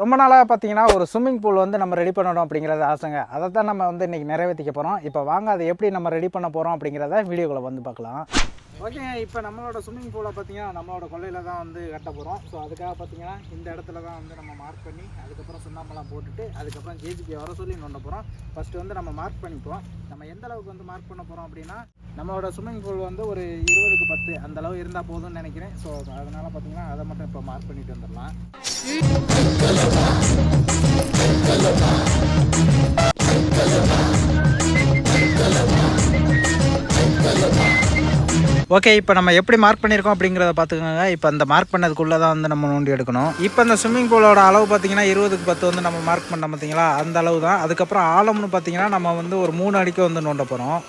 ரொம்ப நாளாக பார்த்தீங்கன்னா ஒரு ஸ்விம்மிங் பூல் வந்து நம்ம ரெடி பண்ணணும் அப்படிங்கிறது ஆசைங்க. அதை தான் நம்ம வந்து இன்றைக்கி நிறைவேற்றிக்க போகிறோம். இப்போ வாங்க அதை எப்படி நம்ம ரெடி பண்ண போகிறோம் அப்படிங்கிறத வீடியோக்குள்ளே வந்து பார்க்கலாம். ஓகேங்க, இப்போ நம்மளோட ஸ்விம்மிங் பூலை பார்த்தீங்கன்னா நம்மளோட கொல்லையில் தான் வந்து கட்ட போகிறோம். ஸோ அதுக்காக பார்த்தீங்கன்னா இந்த இடத்துல தான் வந்து நம்ம மார்க் பண்ணி அதுக்கப்புறம் சுண்ணாம்பெல்லாம் போட்டுட்டு அதுக்கப்புறம் ஜேசிபி வர சொல்லி நோண்ட போகிறோம். ஃபஸ்ட்டு வந்து நம்ம மார்க் பண்ணிப்போம். நம்ம எந்த அளவுக்கு வந்து மார்க் பண்ண போகிறோம் அப்படின்னா நம்மளோட ஸ்விம்மிங் பூல் வந்து ஒரு 20க்கு 10 அந்த அளவு இருந்தால் போதும்னு நினைக்கிறேன். ஸோ அதனால் பார்த்தீங்கன்னா அதை மட்டும் இப்போ மார்க் பண்ணிட்டு வந்துடலாம். ஓகே, இப்போ நம்ம எப்படி மார்க் பண்ணியிருக்கோம் அப்படிங்கிறத பார்த்துக்கோங்க. இப்போ அந்த மார்க் பண்ணதுக்குள்ளே தான் வந்து நம்ம நோண்டி எடுக்கணும். இப்போ இந்த ஸ்விம்மிங் பூலோட அளவு பார்த்தீங்கன்னா 20க்கு 10 வந்து நம்ம மார்க் பண்ண பார்த்தீங்களா, அந்த அளவு தான். அதுக்கப்புறம் ஆழம்னு பார்த்தீங்கன்னா நம்ம வந்து ஒரு 3 அடிக்கு வந்து நோண்ட போகிறோம்.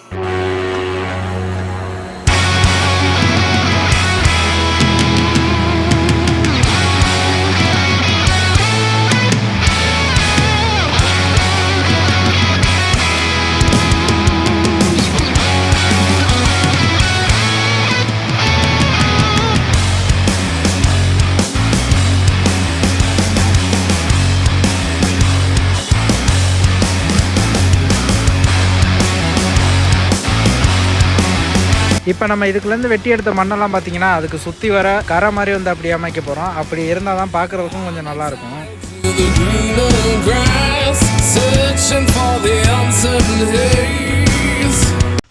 இப்போ நம்ம இதுக்குலேருந்து வெட்டி எடுத்த மண்ணெல்லாம் பார்த்தீங்கன்னா அதுக்கு சுற்றி வர கரை மாதிரி வந்து அப்படி அமைக்க போகிறோம். அப்படி இருந்தால் தான் பார்க்குறதுக்கும் கொஞ்சம் நல்லாயிருக்கும்.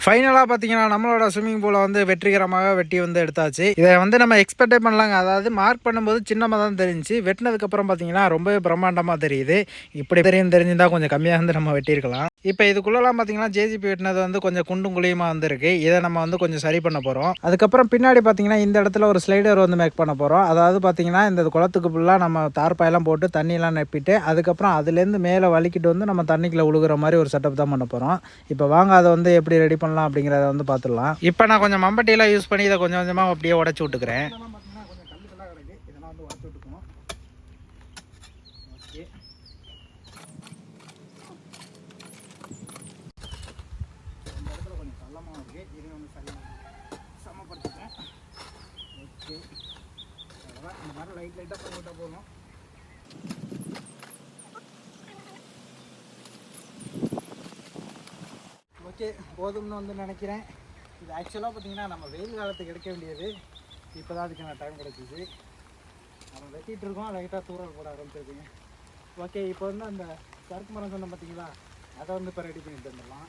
ஃபைனலாக பார்த்தீங்கன்னா நம்மளோட ஸ்விம்மிங் பூலை வந்து வெற்றிகரமாக வெட்டி வந்து எடுத்தாச்சு. இதை வந்து நம்ம எக்ஸ்பெக்டே பண்ணலாங்க. அதாவது மார்க் பண்ணும்போது சின்னமாக தான் தெரிஞ்சு, வெட்டினதுக்கப்புறம் பார்த்தீங்கன்னா ரொம்பவே பிரம்மாண்டமாக தெரியுது. இப்படி தெரிஞ்சிருந்தால் கொஞ்சம் கம்மியாக வந்து நம்ம வெட்டியிருக்கலாம். இப்போ இதுக்குள்ளெல்லாம் பார்த்தீங்கன்னா ஜேசிபி வெட்டினது வந்து கொஞ்சம் குண்டும் குழியுமாக வந்துருக்கு. இதை நம்ம வந்து கொஞ்சம் சரி பண்ண போகிறோம். அதுக்கப்புறம் பின்னாடி பார்த்தீங்கன்னா இந்த இடத்துல ஒரு ஸ்லைடர் வந்து மேக் பண்ண போகிறோம். அதாவது பார்த்தீங்கன்னா இந்த குளத்துக்கு ஃபுல்லாக நம்ம தார்பாயெல்லாம் போட்டு தண்ணியெல்லாம் நப்பிட்டு அதுக்கப்புறம் அதுலேருந்து மேலே வலிக்கிட்டு வந்து நம்ம தண்ணிக்குள்ளே உழுகுற மாதிரி ஒரு செட்டப் தான் பண்ண போகிறோம். இப்போ வாங்க அதை வந்து எப்படி ரெடி பண்ணலாம் அப்படிங்கிறத வந்து பார்த்துடலாம். இப்போ நான் கொஞ்சம் மம்பட்டியெல்லாம் யூஸ் பண்ணி இதை கொஞ்சம் கொஞ்சமாக அப்படியே உடச்சி விட்டுக்கிறேன். ஓகே, போதும்னு வந்து நினைக்கிறேன். இது ஆக்சுவலாக பார்த்தீங்கன்னா நம்ம வெயில் காலத்துக்கு எடுக்க வேண்டியது. இப்போ தான் அதுக்கான டைம் கிடச்சிது. நம்ம வெட்டிகிட்டு இருக்கோம், லைட்டாக தூரல் போட ஆரம்பிச்சிருக்குங்க. ஓகே, இப்போ வந்து அந்த சறுக்கு மரம் சொன்னோம் பார்த்தீங்களா, அதை வந்து இப்போ ரெடி பண்ணிட்டு வந்துடலாம்.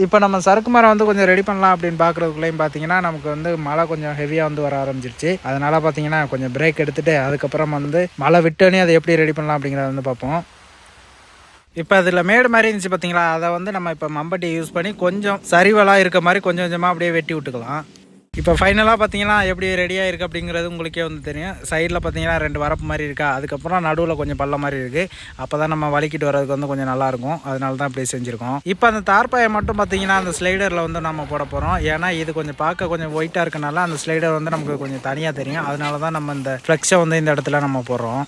இப்போ நம்ம சறுக்கு மரம் வந்து கொஞ்சம் ரெடி பண்ணலாம் அப்படின்னு பார்க்குறதுக்குள்ளேயும் பார்த்தீங்கன்னா நமக்கு வந்து மழை கொஞ்சம் ஹெவியாக வந்து வர ஆரம்பிச்சிருச்சு. அதனால் பார்த்தீங்கன்னா கொஞ்சம் பிரேக் எடுத்துகிட்டு அதுக்கப்புறம் வந்து மழை விட்டோன்னே அதை எப்படி ரெடி பண்ணலாம் அப்படிங்கிறத வந்து பார்ப்போம். இப்போ அதில் மேடு மாதிரி இருந்துச்சு பார்த்தீங்களா, அதை வந்து நம்ம இப்போ மம்பட்டி யூஸ் பண்ணி கொஞ்சம் சரிவலாக இருக்க மாதிரி கொஞ்சம் கொஞ்சமாக அப்படியே வெட்டி விட்டுக்கலாம். இப்போ ஃபைனலாக பார்த்தீங்கன்னா எப்படி ரெடியாக இருக்குது அப்படிங்கிறது உங்களுக்கே வந்து தெரியும். சைடில் பார்த்தீங்கன்னா 2 வரப்பு மாதிரி இருக்கா, அதுக்கப்புறம் நடுவில் கொஞ்சம் பள்ள மாதிரி இருக்குது. அப்போ தான் நம்ம வலிக்கிட்டு வரதுக்கு வந்து கொஞ்சம் நல்லாயிருக்கும். அதனால தான் இப்படி செஞ்சுருக்கோம். இப்போ அந்த தார்பாயை மட்டும் பார்த்தீங்கன்னா அந்த ஸ்லைடரில் வந்து நம்ம போட போகிறோம். ஏன்னா இது கொஞ்சம் பார்க்க கொஞ்சம் ஒயிட்டாக இருக்கனால அந்த ஸ்லைடர் வந்து நமக்கு கொஞ்சம் தனியாக தெரியும். அதனால தான் நம்ம இந்த ஃப்ளெக்ஸை வந்து இந்த இடத்துல நம்ம போடுறோம்.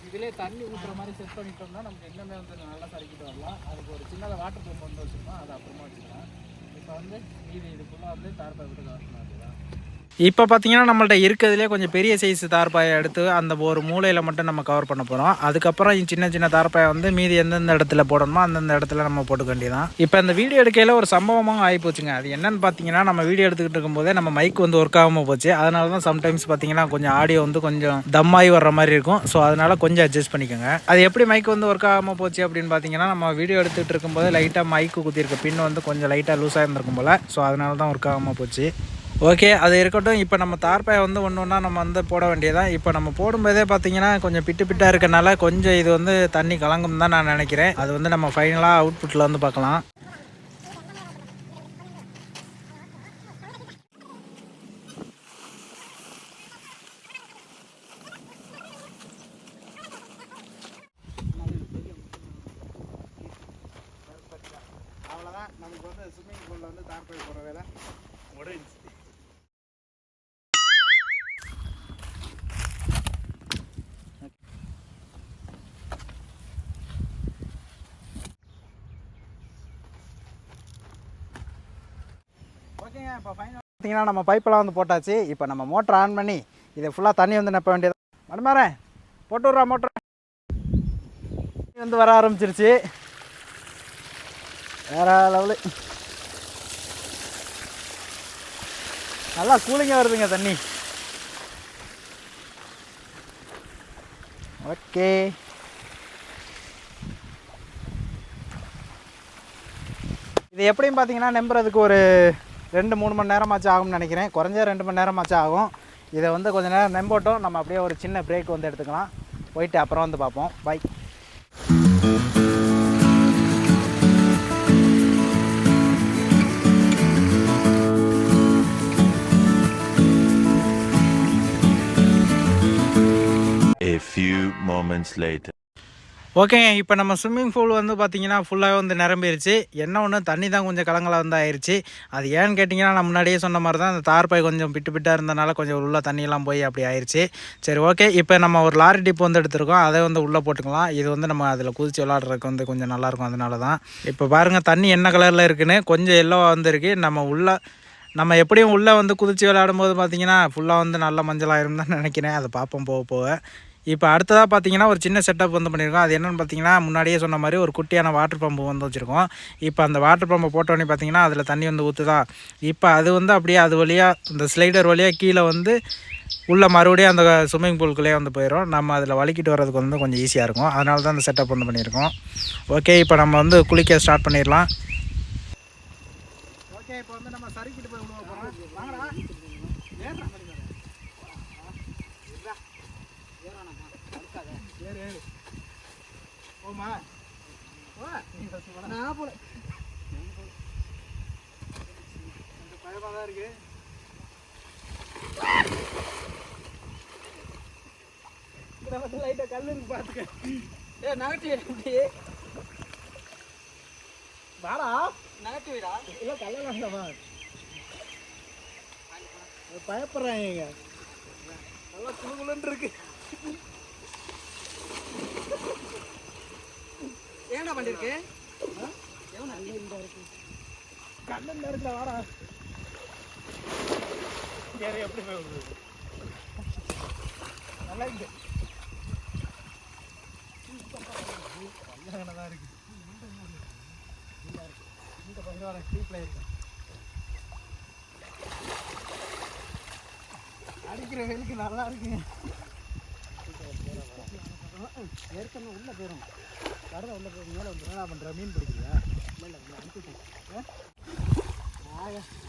இதிலே தண்ணி ஊற்றுற மாதிரி செட் பண்ணிட்டோம்னா நமக்கு எல்லாமே வந்து நல்லா சறுக்கிட்டு வரலாம். அதுக்கு ஒரு சின்னதாக வாட்டர் பம்ப் வந்து வச்சுருக்கோம், அதை அப்புறமா வச்சுக்கலாம். இப்போ வந்து இது ஃபுல்லாக வந்து தார்பாய் விட்டு காட்டணும். அதுதான் இப்போ பார்த்தீங்கன்னா நம்மள்ட்ட இருக்கிறதுலே கொஞ்சம் பெரிய சைஸ் தார்பாயை எடுத்து அந்த ஒரு மூலையில் மட்டும் நம்ம கவர் பண்ண போகிறோம். அதுக்கப்புறம் சின்ன சின்ன தார்பாயை வந்து மீதி எந்தெந்த இடத்துல போடணுமோ அந்தந்த இடத்துல நம்ம போட்டுக்க வேண்டியதான். இப்போ இந்த வீடியோ எடுக்கையில் ஒரு சம்பவமாக ஆகிப்போச்சுங்க. அது என்னன்னு பார்த்தீங்கன்னா நம்ம வீடியோ எடுத்துக்கிட்டு இருக்கும்போதே நம்ம மைக் வந்து ஒர்க் ஆகாமல் போச்சு. அதனால தான் சம்டைம்ஸ் பார்த்தீங்கன்னா கொஞ்சம் ஆடியோ வந்து கொஞ்சம் தம்மாகி வர்ற மாதிரி இருக்கும். ஸோ அதனால் கொஞ்சம் அட்ஜஸ்ட் பண்ணிக்கோங்க. அது எப்படி மைக் வந்து ஒர்க் ஆகாமல் போச்சு அப்படின்னு பார்த்தீங்கன்னா நம்ம வீடியோ எடுத்துகிட்டு இருக்கும்போது லைட்டாக மைக்கு குத்திருக்க பின் வந்து கொஞ்சம் லைட்டாக லூஸாக இருந்திருக்கும் போல். ஸோ அதனால தான் ஒர்க் ஆகாமல் போச்சு. ஓகே, அது இருக்கட்டும். இப்போ நம்ம தார்பாயை வந்து ஒன்று ஒன்றா நம்ம வந்து போட வேண்டியதான். இப்போ நம்ம போடும்போதே பார்த்தீங்கன்னா கொஞ்சம் பிட்டாக இருக்கனால கொஞ்சம் இது வந்து தண்ணி கலங்கும் தான் நான் நினைக்கிறேன். அது வந்து நம்ம ஃபைனலாக அவுட்புட்டில் வந்து பார்க்கலாம். அவ்வளோதான், நமக்கு வந்து ஸ்விம்மிங் பூலில் வந்து தார்பாய் போகிற வேலை முடிஞ்சு. இப்போ ஃபைனல் பார்த்தீங்கன்னா நம்ம பைப்பெல்லாம் வந்து போட்டாச்சு. இப்போ நம்ம மோட்டர் ஆன் பண்ணி இதை ஃபுல்லாக தண்ணி வந்து நப்ப வேண்டியது. மடமாறேன் போட்டு விட்றா மோட்டர் வந்து வர ஆரம்பிச்சிருச்சு. வேற லெவலு, நல்லா கூலிங்காக வருதுங்க தண்ணி. ஓகே, இது எப்படியும் பார்த்தீங்கன்னா நம்புறதுக்கு ஒரு 2-3 மணி நேரமாச்சும் ஆகும்னு நினைக்கிறேன். குறைஞ்ச 2 மணி நேரமாச்சும் ஆகும். இதை வந்து கொஞ்சம் நேரம் நம்போட்டோம். நம்ம அப்படியே ஒரு சின்ன பிரேக் வந்து எடுத்துக்கலாம். போயிட்டு அப்புறம் வந்து பார்ப்போம். By. A few moments later. ஓகேங்க, இப்போ நம்ம ஸ்விம்மிங் பூல் வந்து பார்த்திங்கன்னா ஃபுல்லாகவே வந்து நிரம்பிடுச்சு. என்ன ஒன்று தண்ணி தான் கொஞ்சம் கலங்களாக வந்து ஆயிடுச்சு. அது ஏன்னு கேட்டிங்கன்னா நான் முன்னாடியே சொன்ன மாதிரி தான் அந்த தார்பாய் கொஞ்சம் பிட்டாக இருந்தனால கொஞ்சம் உள்ள தண்ணியெல்லாம் போய் அப்படி ஆயிடுச்சு. சரி, ஓகே. இப்போ நம்ம ஒரு லாரி டிப் வந்து எடுத்துருக்கோம். அதை வந்து உள்ளே போட்டுக்கலாம். இது வந்து நம்ம அதில் குதிச்சு விளாட்றதுக்கு வந்து கொஞ்சம் நல்லாயிருக்கும். அதனால தான் இப்போ பாருங்கள் தண்ணி என்ன கலரில் இருக்குன்னு கொஞ்சம் எல்லோவாக வந்துருக்கு. நம்ம எப்படியும் உள்ளே வந்து குதிச்சு விளையாடும்போது பார்த்திங்கன்னா ஃபுல்லாக வந்து நல்ல மஞ்சள் ஆயிரும் தான் நினைக்கிறேன். அதை பார்ப்போம் போக போக. இப்போ அடுத்ததாக பார்த்தீங்கன்னா ஒரு சின்ன செட்டப் வந்து பண்ணியிருக்கோம். அது என்னென்னு பார்த்தீங்கன்னா முன்னாடியே சொன்ன மாதிரி ஒரு குட்டியான வாட்டர் பம்பு வந்து வச்சுருக்கோம். இப்போ அந்த வாட்டர் பம்பை போட்டோன்னே பார்த்தீங்கன்னா அதில் தண்ணி வந்து ஊற்றுதா. இப்போ அது வந்து அப்படியே அது வழியாக இந்த ஸ்லைடர் வழியாக கீழே வந்து உள்ளே மறுபடியும் அந்த ஸ்விம்மிங் பூலுக்குள்ளேயே வந்து போயிடும். நம்ம அதில் வலிக்கிட்டு வர்றதுக்கு வந்து கொஞ்சம் ஈஸியாக இருக்கும். அதனால தான் அந்த செட்டப் வந்து பண்ணியிருக்கோம். ஓகே, இப்போ நம்ம வந்து குளிக்க ஸ்டார்ட் பண்ணிடலாம். ஓகே, இப்போ வந்து நம்ம சரிக்கிட்டு போய் விடுவோம். வாங்கடா ஓமா நான் போல கொஞ்சம் பயமாக தான் இருக்கு. லைட்டாக கல் இருக்கு பார்த்துக்க. நகட்டிவ் வாடா, நகட்டிவிடா இல்லை கல்லெல்லாம் பயப்படுறாங்க. நல்லா குழுகுலுன்னு இருக்கு. ஏன்னா பண்ணிருக்கு கண்ணன் இருக்குல்ல. வாடா சரி, எப்படி போய் விடுறது நல்லா இருக்கு. தான் இருக்கு இந்த பக்கம் டீப்ல இருக்கு. அடிக்கிற வெயிலுக்கு நல்லா இருக்குங்க. ஏற்கனவே உள்ளே போயிடும். கடலை உள்ள போய் மேலே வந்து என்ன பண்ணுற மீன் பிடிக்கிறியா? இல்லை இல்லை அனுப்பிட்டேன்.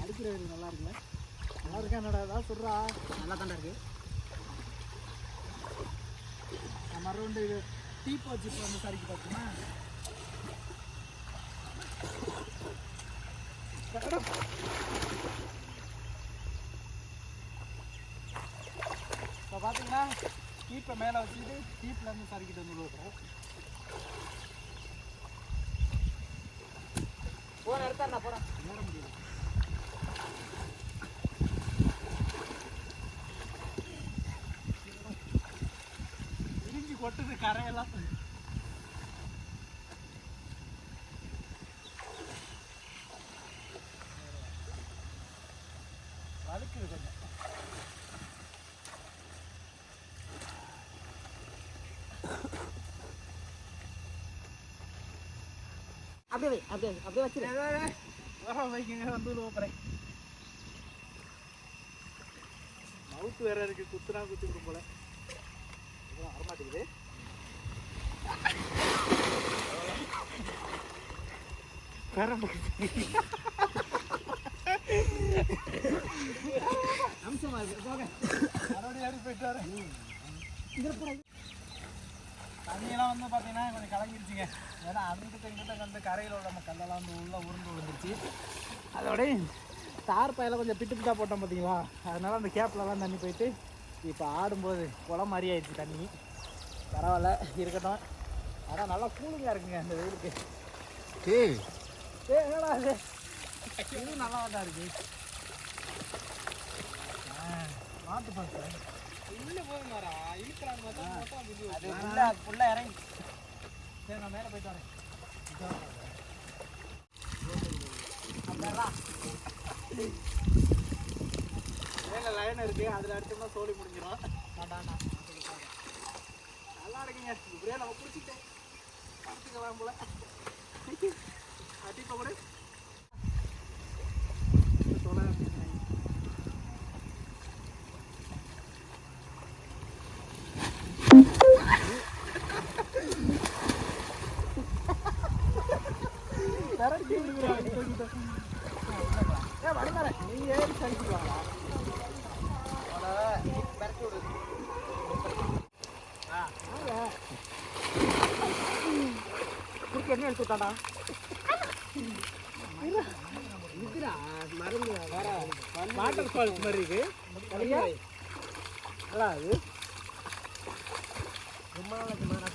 அடிக்கிற வெயில் நல்லா இருக்குல்ல? நல்லா இருக்கா? என்னடா ஏதாவது சொல்கிறா? நல்லா தாண்டா இருக்கு. மறுபடியும் இது டீப் வச்சு இப்போ வந்து சரிக்கு பார்த்தோம்னா இப்போ பார்த்தீங்கன்னா டீப்பை மேலே வச்சுட்டு டீப்பில் இருந்து சரிக்கிட்டு வந்து விடுறோம். போன எடுத்தா நான் போகிறேன். ஏற முடியல. இடிஞ்சு கொட்டுது கரையெல்லாம். வழுக்குது கொஞ்சம். அப்படியே வச்சு வைக்கங்க. வந்து போகிறேன். மவுத்து வேற இருக்கு. குத்துனா குத்துக்கு போல வரமாட்டேங்குது. அம்சமா இருக்கு. போக மறுபடியும் அப்படி போயிட்டு வரேன். தண்ணியெல்லாம் வந்து பார்த்தீங்கன்னா கொஞ்சம் கலங்கிருச்சுங்க. ஏன்னா அங்கிட்ட இங்கிட்ட வந்து கரையில் உள்ள நம்ம கல்லெல்லாம் வந்து உள்ளே உருண்டு விழுந்துருச்சு. அதோடய தார் பையில கொஞ்சம் பிட்டாக போட்டோம் பார்த்தீங்களா, அதனால அந்த கேப்லலாம் தண்ணி போயிட்டு இப்போ ஆடும்போது குளம் மாதிரி ஆயிடுச்சு தண்ணி. பரவாயில்ல, இருக்கட்டும். ஆனால் நல்லா கூலிங்காக இருக்குங்க அந்த வெயிலுக்கு. என்னடா அது இது நல்லா தான் இருக்கு. மாட்டு பார்த்து உள்ள போகுமாரா இழுக்கிறாங்க. அது உள்ள இறங்கி. சரி, நான் மேலே போயிட்டு வரேன். மேலே லைன் இருக்குது, அதில் அடிச்சோம்னா சோழி முடிஞ்சிடும். நல்லா இருக்குங்க, இப்படியே நம்ம பிடிச்சிட்டேன் பார்த்துக்கலாம் போல. அடிப்ப கூட என்ன எடுத்துட்டாடா மருந்து வேற வாட்டர் ஃபால்ஸ் மாதிரி இருக்கு. அது ரொம்ப நாளைக்கு மழை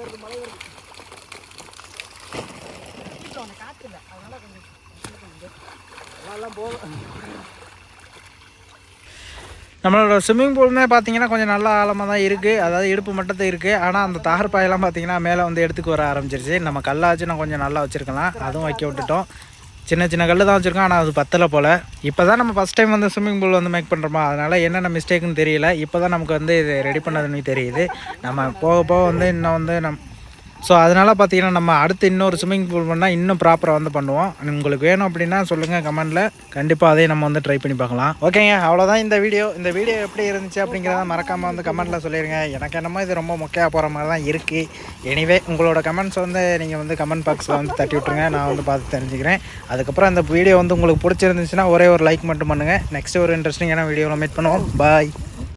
வருது மழை வருது. காற்று இல்லை, அதனால கொஞ்சம் அதெல்லாம் போதும். நம்மளோட ஸ்விம்மிங் பூலுமே பார்த்தீங்கன்னா கொஞ்சம் நல்ல ஆழமாக தான் இருக்குது, அதாவது இடுப்பு மட்டத்தை இருக்குது. ஆனால் அந்த தார்பாயெல்லாம் பார்த்தீங்கன்னா மேலே வந்து எடுத்துக்கு வர ஆரம்பிச்சிருச்சு. நம்ம கல்லாச்சு நான் கொஞ்சம் நல்லா வச்சுருக்கலாம், அதுவும் வைக்க விட்டுட்டோம். சின்ன சின்ன கல் தான் வச்சுருக்கோம், ஆனால் அது பத்தலை போல். இப்போ தான் நம்ம ஃபஸ்ட் டைம் வந்து ஸ்விம்மிங் பூல் வந்து மேக் பண்ணுறோமா, அதனால் என்னென்ன மிஸ்டேக்குன்னு தெரியல. இப்போ தான் நமக்கு வந்து இது ரெடி பண்ணதுன்னு தெரியுது. நம்ம போக போக வந்து இன்னும் வந்து ஸோ அதனால் பார்த்தீங்கன்னா நம்ம அடுத்து இன்னொரு ஸ்விம்மிங் பூல் பண்ணால் இன்னும் ப்ராப்பராக வந்து பண்ணுவோம். உங்களுக்கு வேணும் அப்படின்னா சொல்லுங்கள் கமெண்டில், கண்டிப்பாக அதையும் நம்ம வந்து ட்ரை பண்ணி பார்க்கலாம். ஓகேங்க, அவ்வளோதான் இந்த வீடியோ. இந்த வீடியோ எப்படி இருந்துச்சு அப்படிங்கிறத மறக்காமல் வந்து கமெண்ட்டில் சொல்லிடுங்க. எனக்கு என்னமோ இது ரொம்ப மொக்கையாக போகிற மாதிரி தான் இருக்குது. எனிவே உங்களோட கமெண்ட்ஸ் வந்து நீங்கள் வந்து கமெண்ட் பாக்ஸில் வந்து தட்டி விட்ருங்க, நான் வந்து பார்த்து தெரிஞ்சுக்கிறேன். அதுக்கப்புறம் இந்த வீடியோ வந்து உங்களுக்கு பிடிச்சிருந்துச்சுன்னா ஒரே ஒரு லைக் மட்டும் பண்ணுங்கள். நெக்ஸ்ட் ஒரு இன்ட்ரெஸ்டிங்கான வீடியோவில் மீட் பண்ணுவோம். பாய்.